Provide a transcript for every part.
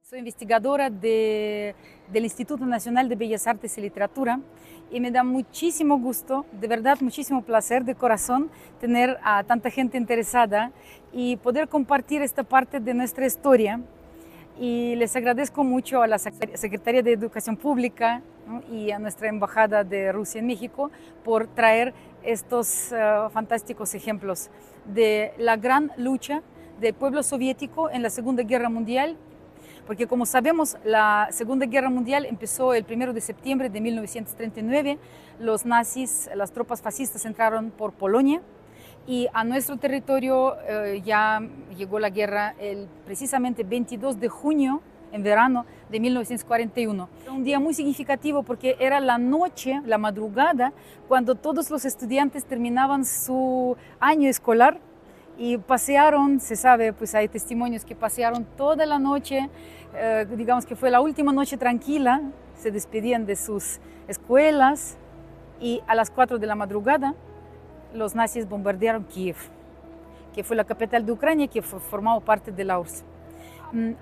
Soy investigadora del Instituto Nacional de Bellas Artes y Literatura y me da muchísimo gusto, de verdad muchísimo placer de corazón tener a tanta gente interesada y poder compartir esta parte de nuestra historia. Y les agradezco mucho a la Secretaría de Educación Pública, ¿no?, y a nuestra Embajada de Rusia en México por traer estos fantásticos ejemplos de la gran lucha del pueblo soviético en la Segunda Guerra Mundial. Porque como sabemos, la Segunda Guerra Mundial empezó el 1 de septiembre de 1939. Los nazis, las tropas fascistas entraron por Polonia y a nuestro territorio ya llegó la guerra precisamente 22 de junio, en verano de 1941. Un día muy significativo porque era la noche, la madrugada, cuando todos los estudiantes terminaban su año escolar y pasearon, se sabe, pues hay testimonios que pasearon toda la noche, digamos que fue la última noche tranquila, se despedían de sus escuelas y a las 4 de la madrugada los nazis bombardearon Kiev, que fue la capital de Ucrania, que formaba parte de la URSS.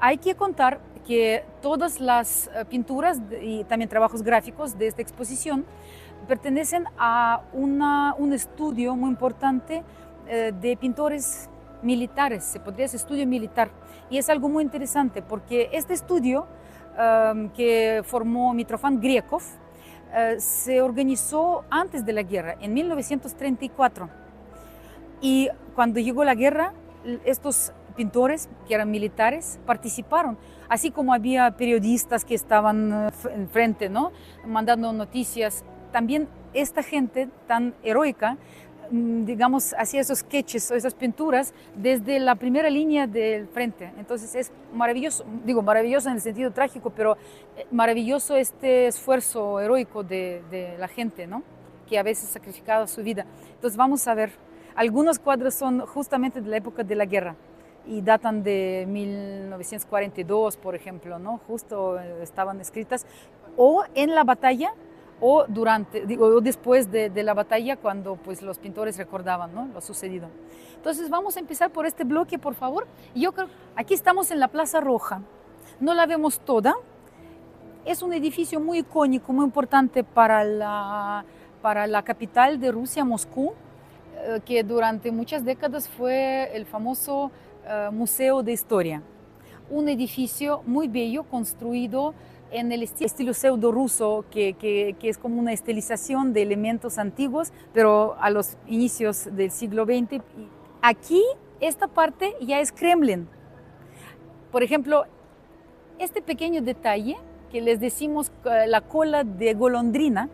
Hay que contar que todas las pinturas y también trabajos gráficos de esta exposición pertenecen a un estudio muy importante de pintores militares, se podría decir estudio militar. Y es algo muy interesante porque este estudio que formó Mitrofan Griekov se organizó antes de la guerra, en 1934. Y cuando llegó la guerra, estos pintores, que eran militares, participaron, así como había periodistas que estaban enfrente, ¿no?, mandando noticias. También esta gente tan heroica, digamos, hacía esos sketches o esas pinturas desde la primera línea del frente. Entonces es maravilloso, digo maravilloso en el sentido trágico, pero maravilloso este esfuerzo heroico de la gente, ¿no?, que a veces sacrificaba su vida. Entonces vamos a ver, algunos cuadros son justamente de la época de la guerra y datan de 1942, por ejemplo, ¿no?, justo estaban escritas, o en la batalla, o durante, o después de la batalla, cuando pues los pintores recordaban, ¿no?, lo sucedido. Entonces vamos a empezar por este bloque, por favor. Yo creo, aquí estamos en la Plaza Roja, no la vemos toda, es un edificio muy icónico, muy importante para la capital de Rusia, Moscú, que durante muchas décadas fue el famoso Museo de Historia, un edificio muy bello construido en el estilo pseudo ruso, que es como una estilización de elementos antiguos, pero a los inicios del siglo XX. Aquí, esta parte ya es Kremlin. Por ejemplo, este pequeño detalle que les decimos la cola de golondrina,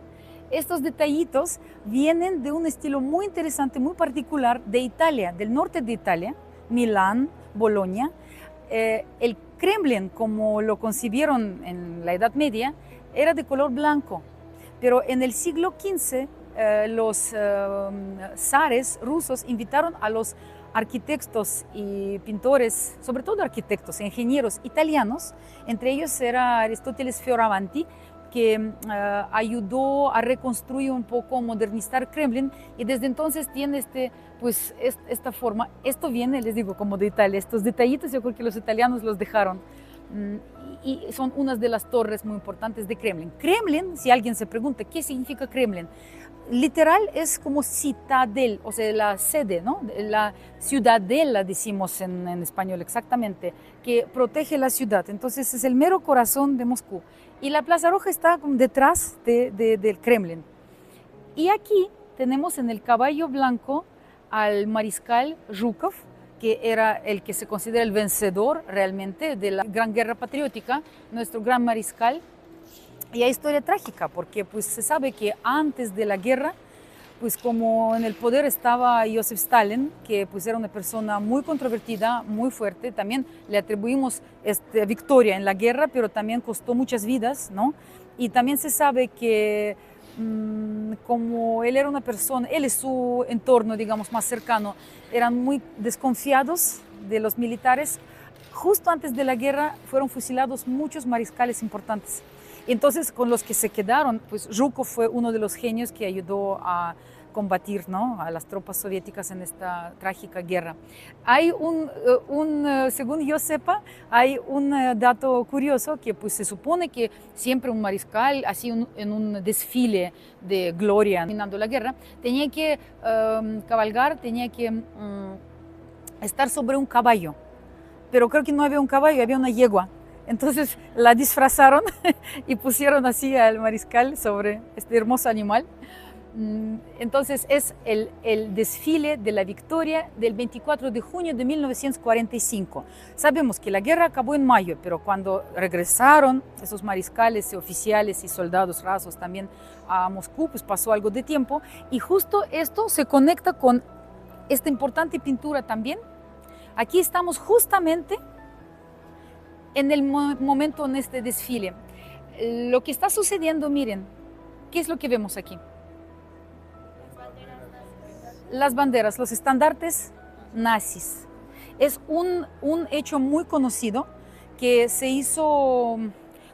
estos detallitos vienen de un estilo muy interesante, muy particular de Italia, del norte de Italia, Milán, Bolonia. El Kremlin, como lo concibieron en la Edad Media, era de color blanco, pero en el siglo XV los zares rusos invitaron a los arquitectos y pintores, sobre todo arquitectos e ingenieros italianos, entre ellos era Aristóteles Fioravanti, que ayudó a reconstruir un poco, modernizar Kremlin, y desde entonces tiene esta forma. Esto viene, les digo, como de Italia. Estos detallitos yo creo que los italianos los dejaron, y son unas de las torres muy importantes de Kremlin. Kremlin, si alguien se pregunta, ¿qué significa Kremlin? Literal es como citadel, o sea, la sede, ¿no?, la ciudadela, decimos en español exactamente, que protege la ciudad. Entonces es el mero corazón de Moscú. Y la Plaza Roja está detrás del Kremlin. Y aquí tenemos en el caballo blanco al mariscal Zhukov, que era el que se considera el vencedor realmente de la Gran Guerra Patriótica, nuestro gran mariscal. Y hay historia trágica, porque pues se sabe que antes de la guerra, pues como en el poder estaba Joseph Stalin, que pues era una persona muy controvertida, muy fuerte, también le atribuimos victoria en la guerra, pero también costó muchas vidas, ¿no? Y también se sabe que como él era una persona, él y su entorno, digamos, más cercano, eran muy desconfiados de los militares. Justo antes de la guerra fueron fusilados muchos mariscales importantes. Entonces, con los que se quedaron, pues Zhukov fue uno de los genios que ayudó a combatir, ¿no?, a las tropas soviéticas en esta trágica guerra. Hay según yo sepa, hay un dato curioso que pues se supone que siempre un mariscal, así en un desfile de gloria terminando la guerra, tenía que cabalgar, tenía que estar sobre un caballo, pero creo que no había un caballo, había una yegua. Entonces la disfrazaron y pusieron así al mariscal sobre este hermoso animal. Entonces es el desfile de la victoria del 24 de junio de 1945. Sabemos que la guerra acabó en mayo, pero cuando regresaron esos mariscales, oficiales y soldados rasos también a Moscú, pues pasó algo de tiempo, y justo esto se conecta con esta importante pintura también. Aquí estamos justamente en el momento en este desfile. Lo que está sucediendo, miren, ¿qué es lo que vemos aquí? Las banderas, los estandartes nazis. Es un hecho muy conocido que se hizo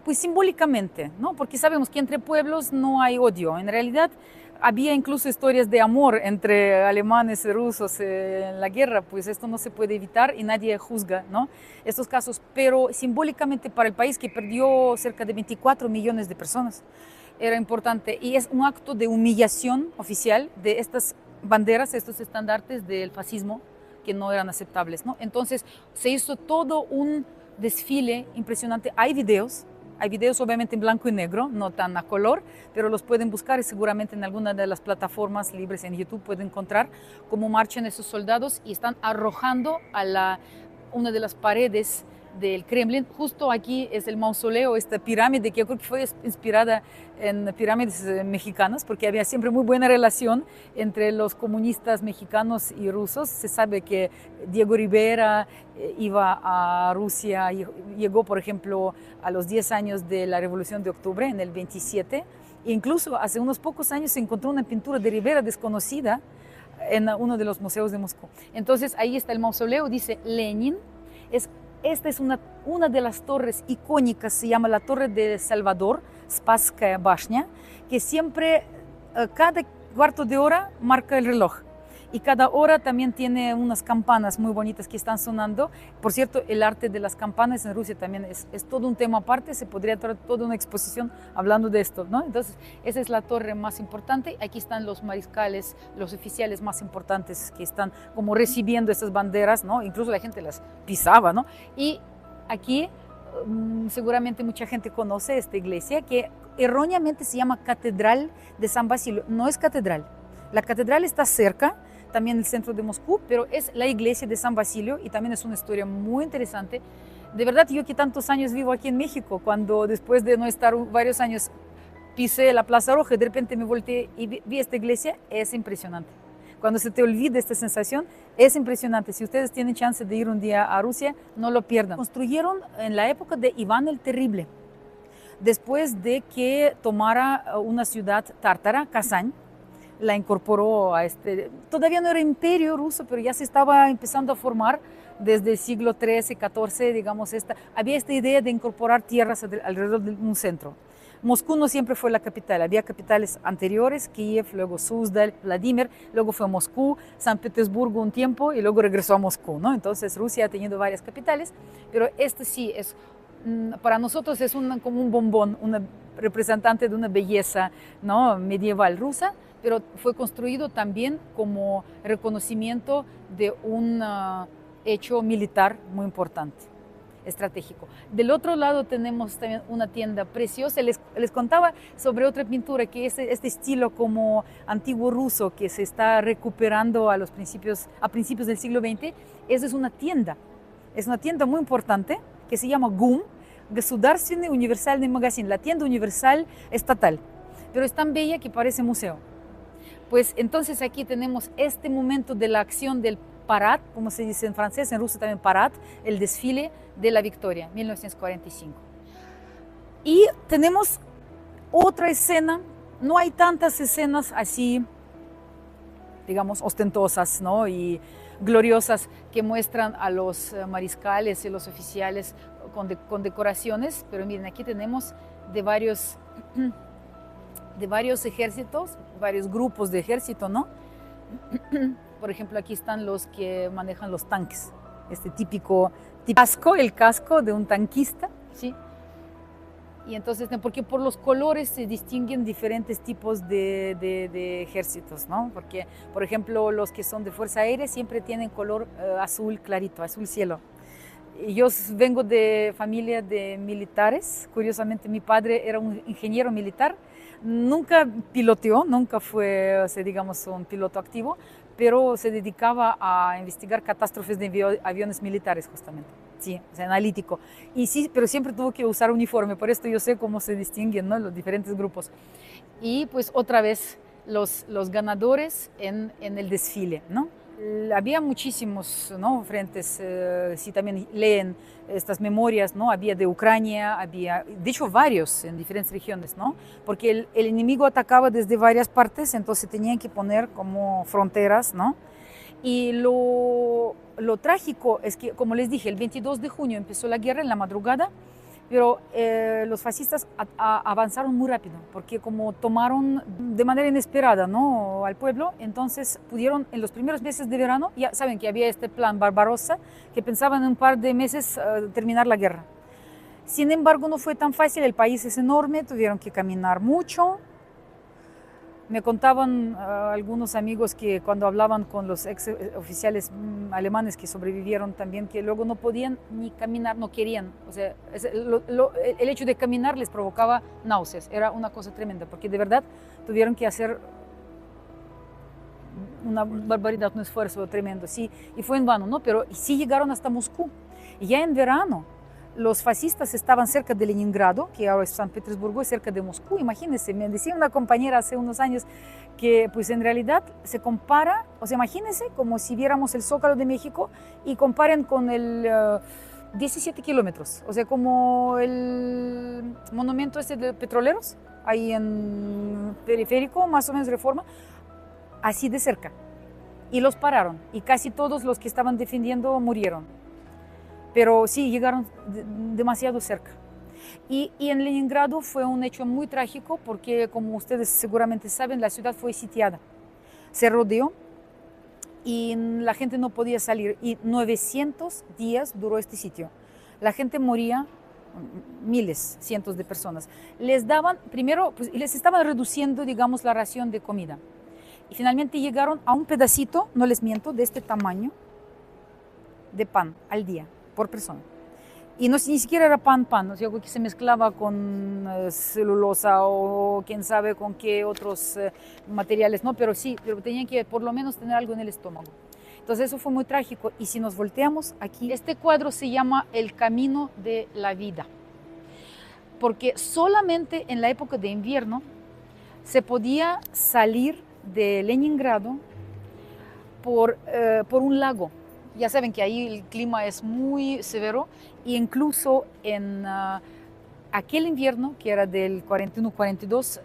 pues simbólicamente, ¿no? Porque sabemos que entre pueblos no hay odio. En realidad había incluso historias de amor entre alemanes y rusos en la guerra, pues esto no se puede evitar y nadie juzga, ¿no?, estos casos, pero simbólicamente para el país que perdió cerca de 24 millones de personas era importante, y es un acto de humillación oficial de estas banderas, estos estandartes del fascismo que no eran aceptables, ¿no? Entonces se hizo todo un desfile impresionante. Hay videos obviamente en blanco y negro, no tan a color, pero los pueden buscar y seguramente en alguna de las plataformas libres en YouTube pueden encontrar cómo marchan esos soldados y están arrojando a una de las paredes del Kremlin. Justo aquí es el mausoleo, esta pirámide que yo creo que fue inspirada en pirámides mexicanas, porque había siempre muy buena relación entre los comunistas mexicanos y rusos. Se sabe que Diego Rivera iba a Rusia, llegó por ejemplo a los 10 años de la Revolución de Octubre, en el 27, e incluso hace unos pocos años se encontró una pintura de Rivera desconocida en uno de los museos de Moscú. Entonces ahí está el mausoleo, dice Lenin. Esta es una de las torres icónicas, se llama la Torre de Salvador, Spasskaya Bashня, que siempre, cada cuarto de hora marca el reloj. Y cada hora también tiene unas campanas muy bonitas que están sonando. Por cierto, el arte de las campanas en Rusia también es todo un tema aparte. Se podría traer toda una exposición hablando de esto, ¿no? Entonces, esa es la torre más importante. Aquí están los mariscales, los oficiales más importantes que están como recibiendo estas banderas, ¿no? Incluso la gente las pisaba, ¿no? Y aquí seguramente mucha gente conoce esta iglesia que erróneamente se llama Catedral de San Basilio. No es catedral. La catedral está cerca, también en el centro de Moscú, pero es la iglesia de San Basilio y también es una historia muy interesante. De verdad, yo que tantos años vivo aquí en México, cuando después de no estar varios años pisé la Plaza Roja y de repente me volteé y vi esta iglesia, es impresionante. Cuando se te olvida esta sensación, es impresionante. Si ustedes tienen chance de ir un día a Rusia, no lo pierdan. Construyeron en la época de Iván el Terrible, después de que tomara una ciudad tártara, Kazán, la incorporó a todavía no era imperio ruso, pero ya se estaba empezando a formar desde el siglo XIII, XIV, digamos, había esta idea de incorporar tierras alrededor de un centro. Moscú no siempre fue la capital, había capitales anteriores, Kiev, luego Suzdal, Vladimir, luego fue Moscú, San Petersburgo un tiempo y luego regresó a Moscú, ¿no? Entonces Rusia ha tenido varias capitales, pero sí es, para nosotros es como un bombón, una representante de una belleza, ¿no?, medieval rusa, pero fue construido también como reconocimiento de un hecho militar muy importante, estratégico. Del otro lado tenemos también una tienda preciosa. Les contaba sobre otra pintura que es este estilo como antiguo ruso que se está recuperando a principios del siglo XX. Esa es una tienda muy importante que se llama GUM, Государственный универсальный магазин, la tienda universal estatal, pero es tan bella que parece museo. Pues entonces aquí tenemos este momento de la acción del parad, como se dice en francés, en ruso también parad, el desfile de la victoria, 1945. Y tenemos otra escena, no hay tantas escenas así, digamos, ostentosas, ¿no?, y gloriosas que muestran a los mariscales y los oficiales con decoraciones, pero miren, aquí tenemos de varios ejércitos, varios grupos de ejército, ¿no? Por ejemplo, aquí están los que manejan los tanques, este típico casco, el casco de un tanquista, ¿sí? Y entonces, porque por los colores se distinguen diferentes tipos de ejércitos, ¿no? Porque, por ejemplo, los que son de Fuerza Aérea siempre tienen color azul clarito, azul cielo. Y yo vengo de familia de militares, curiosamente mi padre era un ingeniero militar, nunca piloteó, nunca fue, digamos, un piloto activo, pero se dedicaba a investigar catástrofes de aviones militares justamente. Sí, o sea, analítico. Y sí, pero siempre tuvo que usar uniforme, por esto yo sé cómo se distinguen, ¿no?, los diferentes grupos. Y pues otra vez los ganadores en el desfile, ¿no? Había muchísimos, ¿no?, frentes, sí, también leen estas memorias, ¿no? Había de Ucrania, había, de hecho, varios en diferentes regiones, ¿no? Porque el enemigo atacaba desde varias partes, entonces tenían que poner como fronteras, ¿no? Y lo trágico es que, como les dije, el 22 de junio empezó la guerra en la madrugada, pero los fascistas avanzaron muy rápido, porque como tomaron de manera inesperada, ¿no?, al pueblo, entonces pudieron, en los primeros meses de verano, ya saben que había este plan Barbarossa, que pensaban en un par de meses terminar la guerra. Sin embargo, no fue tan fácil, el país es enorme, tuvieron que caminar mucho. Me contaban algunos amigos que cuando hablaban con los ex oficiales alemanes que sobrevivieron también, que luego no podían ni caminar, no querían. O sea, el hecho de caminar les provocaba náuseas, era una cosa tremenda, porque de verdad tuvieron que hacer una barbaridad, un esfuerzo tremendo, sí, y fue en vano, ¿no? Pero sí llegaron hasta Moscú. Y ya en verano, los fascistas estaban cerca de Leningrado, que ahora es San Petersburgo, cerca de Moscú. Imagínense, me decía una compañera hace unos años que pues en realidad se compara, o sea, imagínense como si viéramos el Zócalo de México y comparen con el 17 kilómetros, o sea, como el monumento este de petroleros, ahí en Periférico, más o menos Reforma, así de cerca. Y los pararon, y casi todos los que estaban defendiendo murieron. Pero sí, llegaron demasiado cerca. Y en Leningrado fue un hecho muy trágico porque, como ustedes seguramente saben, la ciudad fue sitiada. Se rodeó y la gente no podía salir. Y 900 días duró este sitio. La gente moría, miles, cientos de personas. Les daban, primero, pues, les estaban reduciendo, digamos, la ración de comida. Y finalmente llegaron a un pedacito, no les miento, de este tamaño de pan al día, por persona. Y no, ni siquiera era pan, o sea, que se mezclaba con celulosa o quién sabe con qué otros materiales, ¿no? Pero sí, pero tenían que por lo menos tener algo en el estómago. Entonces eso fue muy trágico. Y si nos volteamos aquí, este cuadro se llama El Camino de la Vida, porque solamente en la época de invierno se podía salir de Leningrado por un lago. Ya saben que ahí el clima es muy severo e incluso en aquel invierno, que era del 41-42,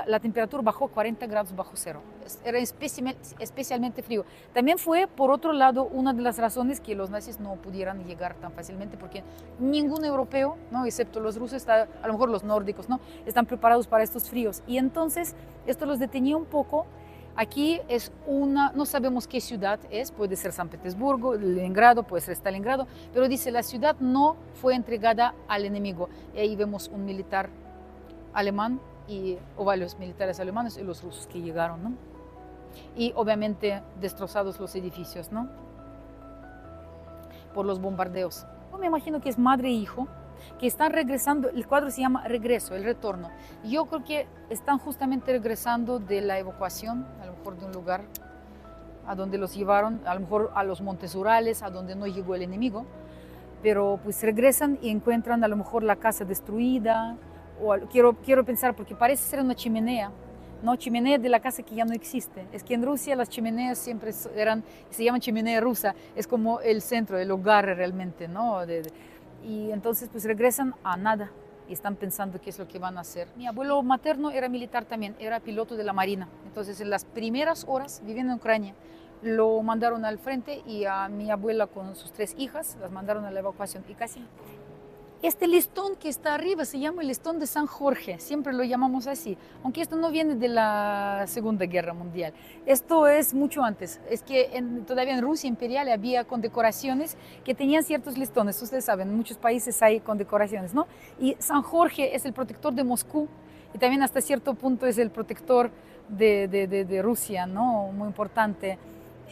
la temperatura bajó 40 grados bajo cero. Era especialmente frío. También fue, por otro lado, una de las razones que los nazis no pudieran llegar tan fácilmente, porque ningún europeo, ¿no?, excepto los rusos, a lo mejor los nórdicos, ¿no?, están preparados para estos fríos. Y entonces esto los detenía un poco. Aquí es no sabemos qué ciudad es, puede ser San Petersburgo, Leningrado, puede ser Stalingrado, pero dice la ciudad no fue entregada al enemigo. Y ahí vemos un militar alemán o varios militares alemanes y los rusos que llegaron, ¿no? Y obviamente destrozados los edificios, ¿no?, por los bombardeos. Yo me imagino que es madre e hijo que están regresando. El cuadro se llama Regreso, el retorno. Yo creo que están justamente regresando de la evacuación, a lo mejor de un lugar a donde los llevaron, a lo mejor a los Montes Urales, a donde no llegó el enemigo, pero pues regresan y encuentran a lo mejor la casa destruida, o quiero pensar, porque parece ser una chimenea, ¿no?, chimenea de la casa que ya no existe. Es que en Rusia las chimeneas siempre se llaman chimenea rusa, es como el centro, el hogar realmente, ¿no? Y entonces pues regresan a nada y están pensando qué es lo que van a hacer. Mi abuelo materno era militar también, era piloto de la Marina. Entonces en las primeras horas viviendo en Ucrania lo mandaron al frente y a mi abuela con sus 3 hijas las mandaron a la evacuación y casi Este listón que está arriba se llama el listón de San Jorge, siempre lo llamamos así, aunque esto no viene de la Segunda Guerra Mundial. Esto es mucho antes, es que todavía en Rusia imperial había condecoraciones que tenían ciertos listones, ustedes saben, en muchos países hay condecoraciones, ¿no? Y San Jorge es el protector de Moscú y también hasta cierto punto es el protector de Rusia, ¿no? Muy importante.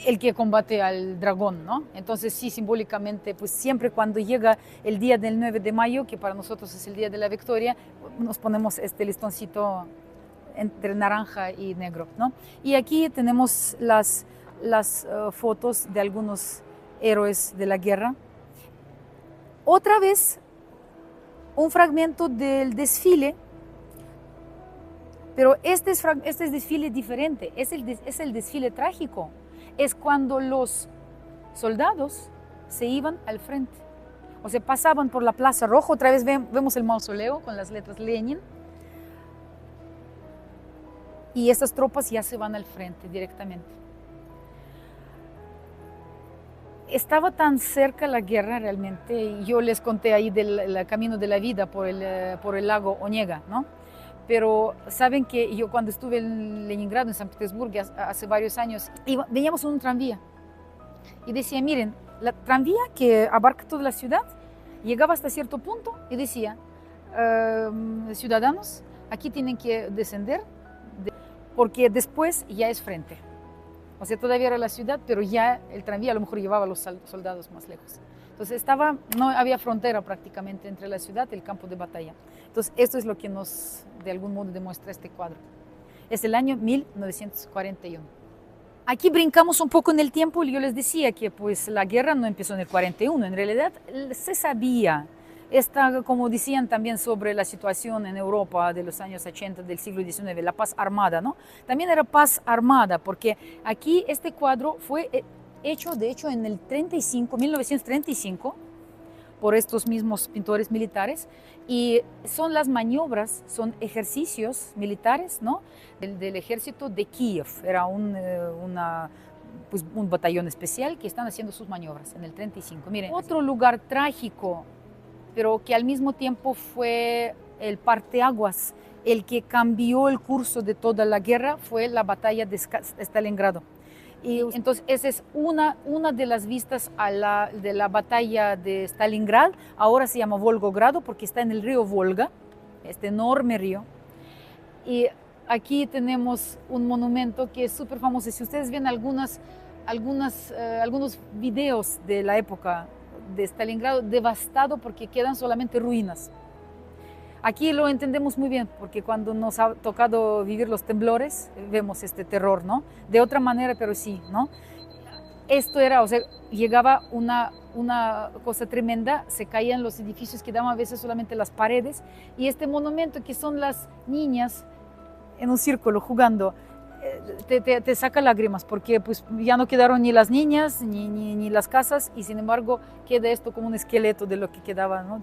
El que combate al dragón, ¿no? Entonces sí, simbólicamente, pues siempre cuando llega el día del 9 de mayo, que para nosotros es el día de la victoria, nos ponemos este listoncito entre naranja y negro, ¿no? Y aquí tenemos las fotos de algunos héroes de la guerra. Otra vez, un fragmento del desfile, pero este es desfile diferente, es el desfile trágico. Es cuando los soldados se iban al frente, o sea, pasaban por la Plaza Roja, otra vez vemos el mausoleo con las letras Lenin, y estas tropas ya se van al frente directamente. Estaba tan cerca la guerra realmente, y yo les conté ahí del camino de la vida por el lago Onega, ¿no? Pero saben que yo cuando estuve en Leningrado, en San Petersburgo, hace varios años, veníamos en un tranvía y decía, miren, la tranvía que abarca toda la ciudad, llegaba hasta cierto punto y decía, ciudadanos, aquí tienen que descender porque después ya es frente. O sea, todavía era la ciudad, pero ya el tranvía a lo mejor llevaba a los soldados más lejos. Entonces no había frontera prácticamente entre la ciudad y el campo de batalla. Entonces esto es lo que nos, de algún modo, demuestra este cuadro. Es el año 1941. Aquí brincamos un poco en el tiempo y yo les decía que pues la guerra no empezó en el 41, en realidad se sabía. Como decían también sobre la situación en Europa de los años 80 del siglo XIX, la paz armada, ¿no? También era paz armada, porque aquí este cuadro fue hecho, de hecho, en el 1935, por estos mismos pintores militares, y son las maniobras, son ejercicios militares, ¿no? Del ejército de Kiev, era un batallón especial que están haciendo sus maniobras en el 35. Miren, otro lugar trágico, pero que al mismo tiempo fue el parteaguas, el que cambió el curso de toda la guerra, fue la batalla de Stalingrado. Y entonces esa es una de las vistas de la batalla de Stalingrado. Ahora se llama Volgogrado porque está en el río Volga, este enorme río. Y aquí tenemos un monumento que es súper famoso. Si ustedes ven algunos videos de la época de Stalingrado, devastado porque quedan solamente ruinas. Aquí lo entendemos muy bien, porque cuando nos ha tocado vivir los temblores, vemos este terror, ¿no? De otra manera, pero sí, ¿no? Esto era, o sea, llegaba una cosa tremenda, se caían los edificios, quedaban a veces solamente las paredes, y este monumento que son las niñas en un círculo jugando, te saca lágrimas, porque pues ya no quedaron ni las niñas, ni las casas, y sin embargo queda esto como un esqueleto de lo que quedaba, ¿no?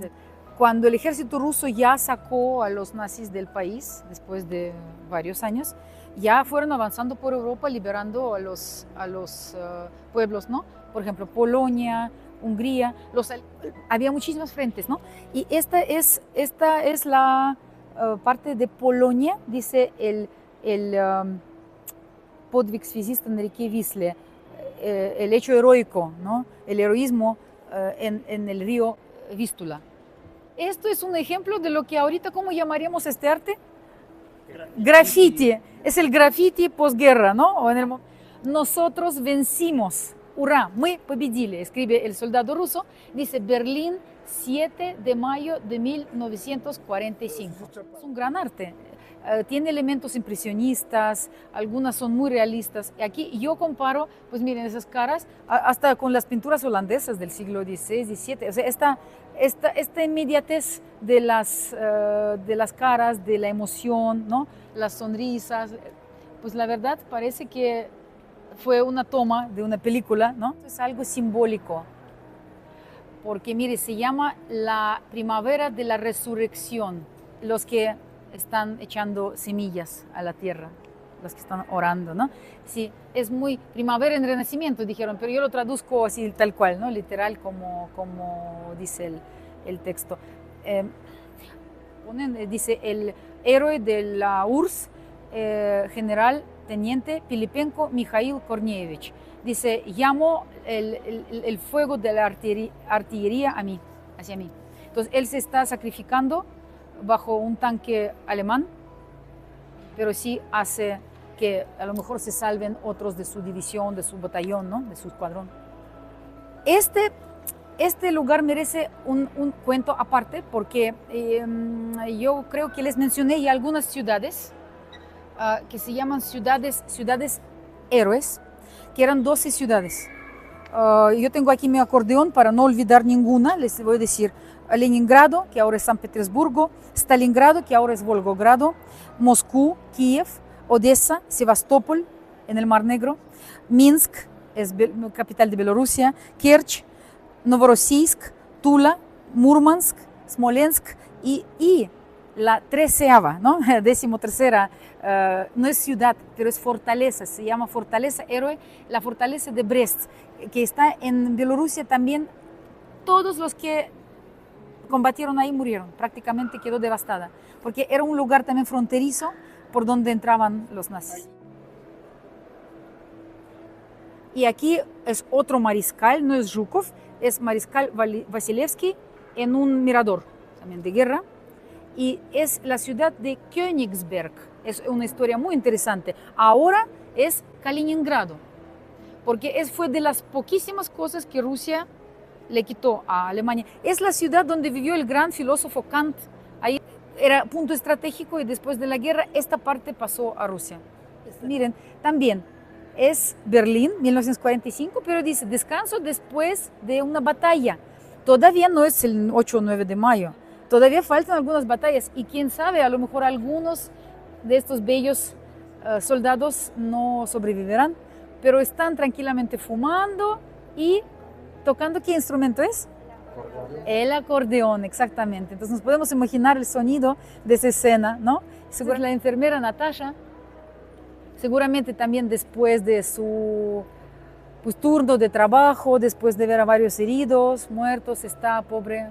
Cuando el ejército ruso ya sacó a los nazis del país, después de varios años, ya fueron avanzando por Europa liberando a los pueblos, ¿no? Por ejemplo, Polonia, Hungría, había muchísimas frentes, ¿no? Y esta es la parte de Polonia, dice el Podvig связиста на реке Висле, el hecho heroico, ¿no? El heroísmo en el río Vístula. Esto es un ejemplo de lo que ahorita, ¿cómo llamaríamos este arte? Graffiti. Es el graffiti posguerra, ¿no? Nosotros vencimos. ¡Hurra! Мы победили, escribe el soldado ruso. Dice Berlín, 7 de mayo de 1945. Es un gran arte. Tiene elementos impresionistas, algunas son muy realistas. Y aquí yo comparo, pues miren esas caras, hasta con las pinturas holandesas del siglo XVI, XVII. O sea, esta inmediatez de las caras, de la emoción, ¿no? Las sonrisas, pues la verdad parece que fue una toma de una película, ¿no? Es algo simbólico, porque mire, se llama la primavera de la resurrección. Los que están echando semillas a la tierra, los que están orando, ¿no? Sí, es muy primavera en renacimiento, dijeron, pero yo lo traduzco así tal cual, ¿no? Literal, como dice el texto. dice el héroe de la URSS, general teniente Pilipenko Mikhail Korneyevich. Dice, llamo el fuego de la artillería hacia mí. Entonces él se está sacrificando bajo un tanque alemán, pero sí hace que a lo mejor se salven otros de su división, de su batallón, ¿no? De su escuadrón. Este lugar merece un cuento aparte porque yo creo que les mencioné ya algunas ciudades que se llaman ciudades héroes, que eran 12 ciudades. Yo tengo aquí mi acordeón para no olvidar ninguna. Les voy a decir Leningrado, que ahora es San Petersburgo, Stalingrado, que ahora es Volgogrado, Moscú, Kiev, Odessa, Sebastopol, en el Mar Negro, Minsk, es capital de Bielorrusia, Kerch, Novorossiysk, Tula, Murmansk, Smolensk y la 13ª, ¿no? 13ª, no es ciudad, pero es fortaleza, se llama Fortaleza Héroe, la fortaleza de Brest, que está en Bielorrusia también. Todos los que combatieron ahí murieron, prácticamente quedó devastada, porque era un lugar también fronterizo por donde entraban los nazis. Y aquí es otro mariscal, no es Zhukov, es mariscal Vasilevsky en un mirador también de guerra. Y es la ciudad de Königsberg. Es una historia muy interesante. Ahora es Kaliningrado, porque fue de las poquísimas cosas que Rusia le quitó a Alemania. Es la ciudad donde vivió el gran filósofo Kant. Ahí era punto estratégico y después de la guerra esta parte pasó a Rusia. Miren, también es Berlín, 1945, pero dice descanso después de una batalla. Todavía no es el 8 o 9 de mayo. Todavía faltan algunas batallas y quién sabe, a lo mejor algunos de estos bellos soldados no sobrevivirán, pero están tranquilamente fumando y tocando. ¿Qué instrumento es? El acordeón, exactamente. Entonces nos podemos imaginar el sonido de esa escena, ¿no? Seguro la enfermera Natasha, seguramente también después de su turno de trabajo, después de ver a varios heridos, muertos, está pobre,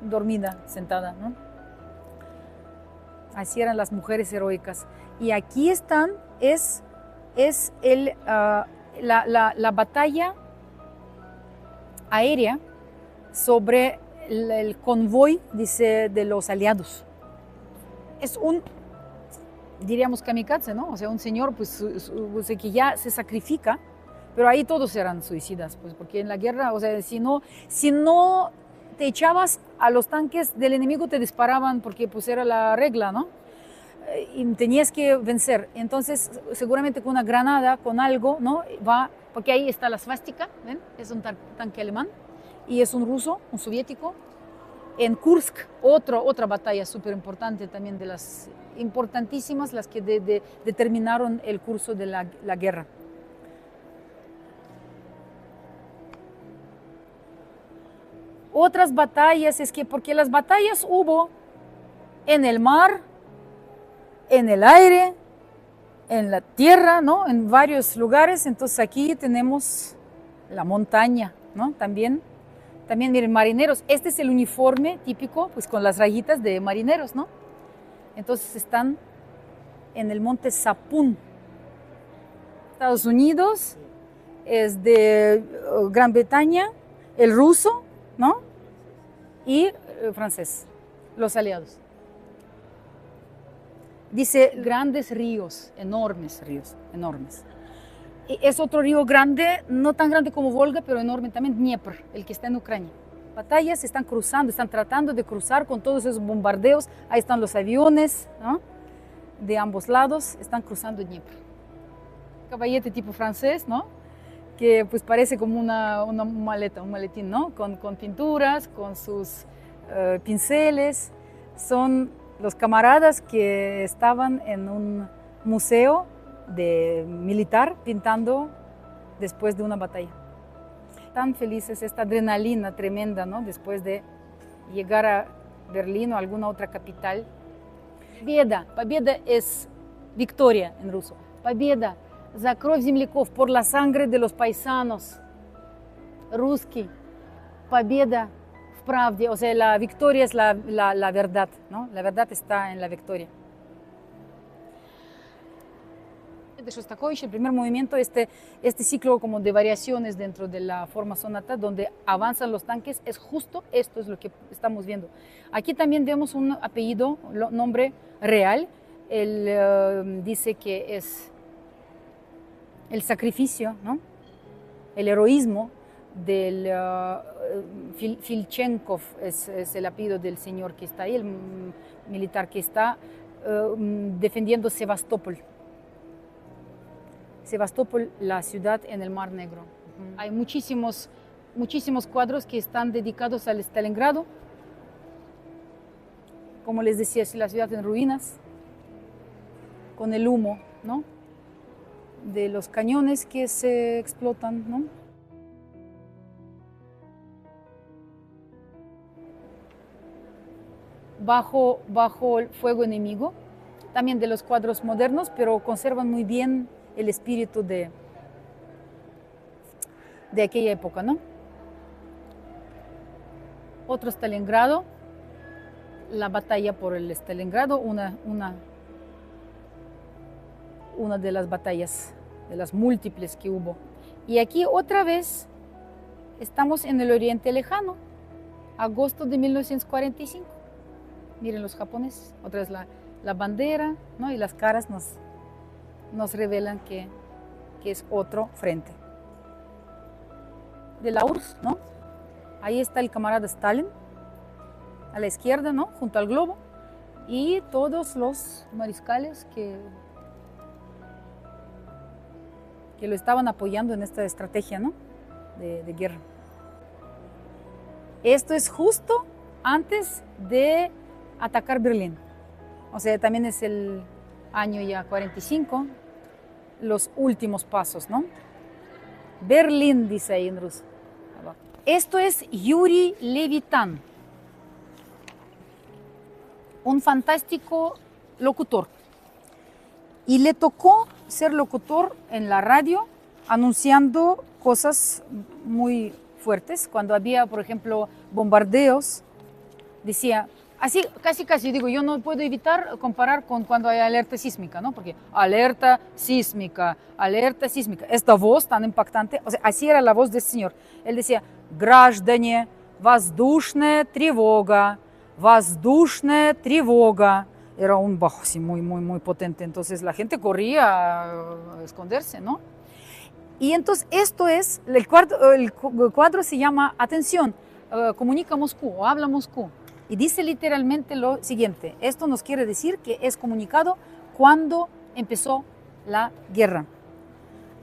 dormida, sentada, ¿no? Así eran las mujeres heroicas. Y aquí están, es la batalla aérea sobre el convoy, dice, de los aliados. Es un, diríamos, kamikaze, ¿no? O sea, un señor pues que ya se sacrifica, pero ahí todos eran suicidas, pues porque en la guerra, o sea, si no te echabas a los tanques del enemigo, te disparaban porque pues era la regla, ¿no? Y tenías que vencer. Entonces, seguramente con una granada, con algo, ¿no? Porque ahí está la svástica, ¿ven? Es un tanque alemán y es un ruso, un soviético. En Kursk, otra batalla súper importante también, de las importantísimas, las que determinaron el curso de la guerra. Otras batallas, porque las batallas hubo en el mar, en el aire, en la tierra, ¿no? En varios lugares. Entonces aquí tenemos la montaña, ¿no? También miren, marineros. Este es el uniforme típico, pues con las rayitas de marineros, ¿no? Entonces están en el monte Sapun. Estados Unidos, es de Gran Bretaña, el ruso, ¿no? Y francés, los aliados. Dice grandes ríos, enormes ríos, enormes. Y es otro río grande, no tan grande como Volga, pero enorme también, Dnieper, el que está en Ucrania. Batallas están cruzando, están tratando de cruzar con todos esos bombardeos. Ahí están los aviones, ¿no? De ambos lados, están cruzando Dnieper. Caballete tipo francés, ¿no? Que pues parece como una maleta, un maletín, ¿no? Con pinturas, con sus pinceles. Son los camaradas que estaban en un museo militar pintando después de una batalla. Tan felices, esta adrenalina tremenda, ¿no? Después de llegar a Berlín o alguna otra capital. Победа es victoria en ruso. Победа за кровь земляков, por la sangre de los paisanos. Русский. Победа в Pravda, o sea, la victoria es la verdad, ¿no? La verdad está en la victoria. De Shostakovich, el primer movimiento, este ciclo como de variaciones dentro de la forma sonata, donde avanzan los tanques, es justo esto es lo que estamos viendo. Aquí también vemos un apellido, nombre real. Él dice que es el sacrificio, ¿no? El heroísmo del Filchenkov, es el apellido del señor que está ahí, el militar que está defendiendo Sebastopol. Sebastopol, la ciudad en el Mar Negro. Hay muchísimos cuadros que están dedicados al Stalingrado. Como les decía, es la ciudad en ruinas, con el humo, ¿no? De los cañones que se explotan, ¿no? Bajo el fuego enemigo, también de los cuadros modernos, pero conservan muy bien el espíritu de aquella época, ¿no? Otro Stalingrado, la batalla por el Stalingrado, una de las batallas, de las múltiples que hubo. Y aquí otra vez estamos en el Oriente Lejano, agosto de 1945. Miren los japoneses, otra vez la bandera, ¿no? Y las caras nos revelan que es otro frente. De la URSS, ¿no? Ahí está el camarada Stalin, a la izquierda, ¿no? Junto al globo, y todos los mariscales que lo estaban apoyando en esta estrategia, ¿no? de guerra. Esto es justo antes de atacar Berlín. O sea, también es el año ya 45, los últimos pasos, ¿no? Berlín, dice ahí en ruso. Esto es Yuri Levitan, un fantástico locutor. Y le tocó ser locutor en la radio, anunciando cosas muy fuertes. Cuando había, por ejemplo, bombardeos, decía, así casi digo, yo no puedo evitar comparar con cuando hay alerta sísmica, ¿no? Porque alerta sísmica. Esta voz tan impactante, o sea, así era la voz de este señor. Él decía, граждане, воздушная тревога, воздушная тревога. Era un bajo así muy potente, entonces la gente corría a esconderse, ¿no? Y entonces esto es, el cuadro se llama Atención, comunica Moscú o habla Moscú. Y dice literalmente lo siguiente, esto nos quiere decir que es comunicado cuando empezó la guerra.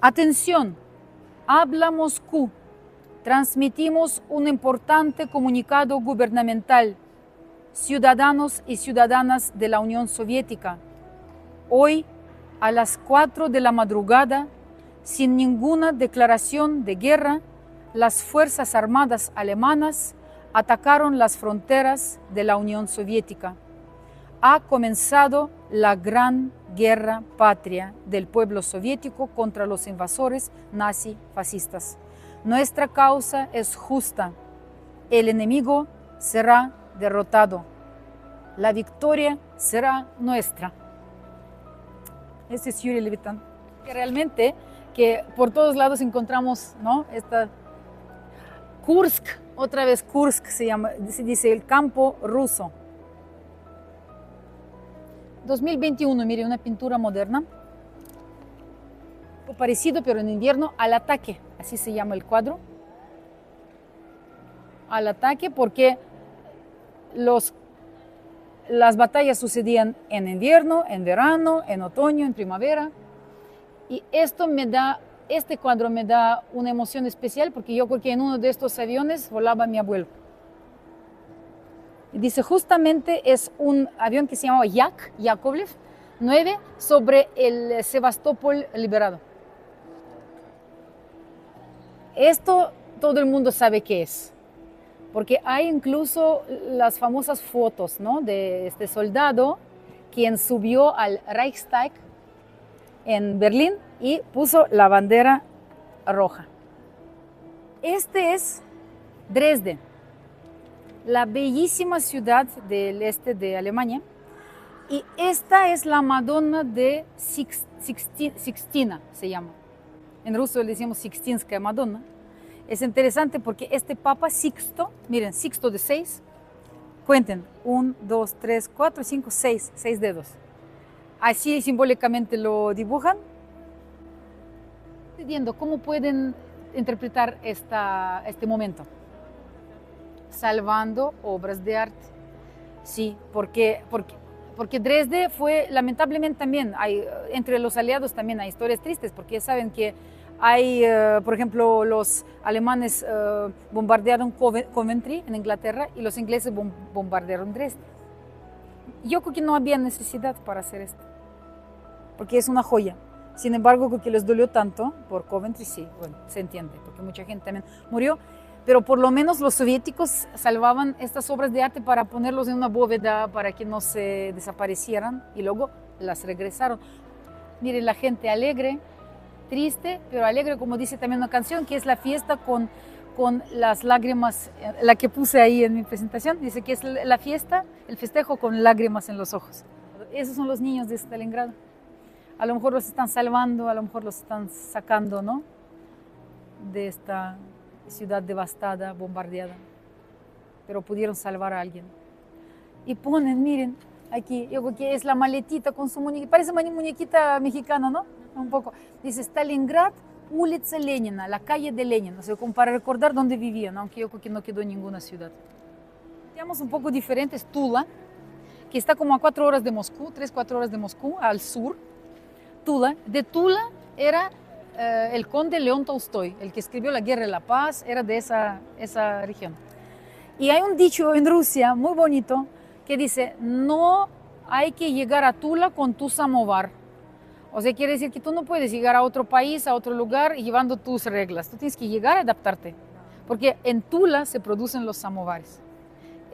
Atención, habla Moscú, transmitimos un importante comunicado gubernamental. Ciudadanos y ciudadanas de la Unión Soviética, hoy a las 4 de la madrugada, sin ninguna declaración de guerra, las Fuerzas Armadas alemanas atacaron las fronteras de la Unión Soviética. Ha comenzado la gran guerra patria del pueblo soviético contra los invasores nazi-fascistas. Nuestra causa es justa. El enemigo será derrotado. La victoria será nuestra. Este es Yuri Levitan. Realmente que por todos lados encontramos, ¿no? Esta Kursk, otra vez Kursk se llama, dice el campo ruso. 2021, mire, una pintura moderna. Parecido, pero en invierno, Al ataque, así se llama el cuadro. Al ataque, porque las batallas sucedían en invierno, en verano, en otoño, en primavera. Y este cuadro me da una emoción especial porque yo creo que en uno de estos aviones volaba mi abuelo. Y dice, justamente es un avión que se llamaba Yakovlev 9 sobre el Sebastopol liberado. Esto todo el mundo sabe qué es. Porque hay incluso las famosas fotos, ¿no? De este soldado quien subió al Reichstag en Berlín y puso la bandera roja. Este es Dresde. la bellísima ciudad del este de Alemania. Y esta es la Madonna de Sixtina, se llama. En ruso le decimos Sixtinskaya Madonna. Es interesante porque este Papa Sixto, miren, Sixto de 6, cuenten, 1, 2, 3, 4, 5, 6 dedos. Así simbólicamente lo dibujan. Viendo cómo pueden interpretar este momento. Salvando obras de arte. Sí, porque Dresde fue, lamentablemente también, entre los aliados también hay historias tristes, porque saben que hay, por ejemplo, los alemanes bombardearon Coventry en Inglaterra y los ingleses bombardearon Dresde. Yo creo que no había necesidad para hacer esto, porque es una joya. Sin embargo, creo que les dolió tanto por Coventry, sí, bueno, se entiende, porque mucha gente también murió. Pero por lo menos los soviéticos salvaban estas obras de arte para ponerlos en una bóveda para que no se desaparecieran y luego las regresaron. Miren, la gente alegre, triste, pero alegre, como dice también una canción, que es la fiesta con las lágrimas, la que puse ahí en mi presentación, dice que es la fiesta, el festejo con lágrimas en los ojos. Esos son los niños de Stalingrado. A lo mejor los están salvando, a lo mejor los están sacando, ¿no?, de esta ciudad devastada, bombardeada, pero pudieron salvar a alguien. Y ponen, miren, aquí, yo creo que es la maletita con su muñequita, parece una muñequita mexicana, ¿no? Un poco. Dice Stalingrad, Улица Ленина, la calle de Lenin, o sea, como para recordar dónde vivían, aunque yo creo que no quedó en ninguna ciudad. Digamos un poco diferente es Tula, que está como a 4 horas de Moscú, 3-4 horas de Moscú, al sur. Tula, de Tula era el conde León Tolstoy, el que escribió La Guerra y la Paz, era de esa región. Y hay un dicho en Rusia muy bonito que dice, no hay que llegar a Tula con tu samovar. O sea, quiere decir que tú no puedes llegar a otro país, a otro lugar, llevando tus reglas. Tú tienes que llegar a adaptarte, porque en Tula se producen los samovares.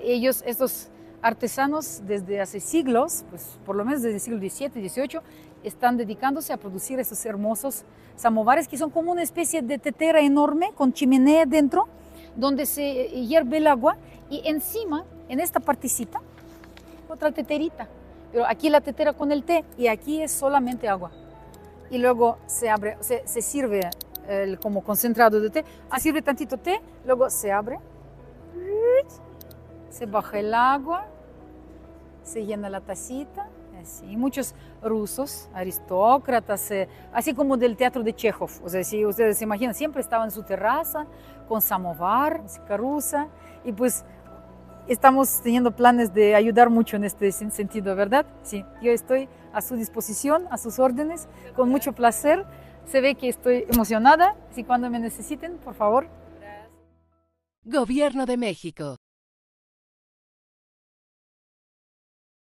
Ellos, estos artesanos, desde hace siglos, pues por lo menos desde el siglo XVII, XVIII, están dedicándose a producir esos hermosos samovares que son como una especie de tetera enorme con chimenea dentro, donde se hierve el agua y encima, en esta partecita, otra teterita. Pero aquí la tetera con el té y aquí es solamente agua. Y luego se abre, se sirve como concentrado de té, se sirve tantito té, luego se abre, se baja el agua, se llena la tacita. Así. Muchos rusos, aristócratas, así como del teatro de Chekhov, o sea, si ustedes se imaginan, siempre estaban en su terraza con samovar, música rusa, y pues estamos teniendo planes de ayudar mucho en este sentido, ¿verdad? Sí, yo estoy a su disposición, a sus órdenes, con mucho placer. Se ve que estoy emocionada, si cuando me necesiten, por favor. Gobierno de México.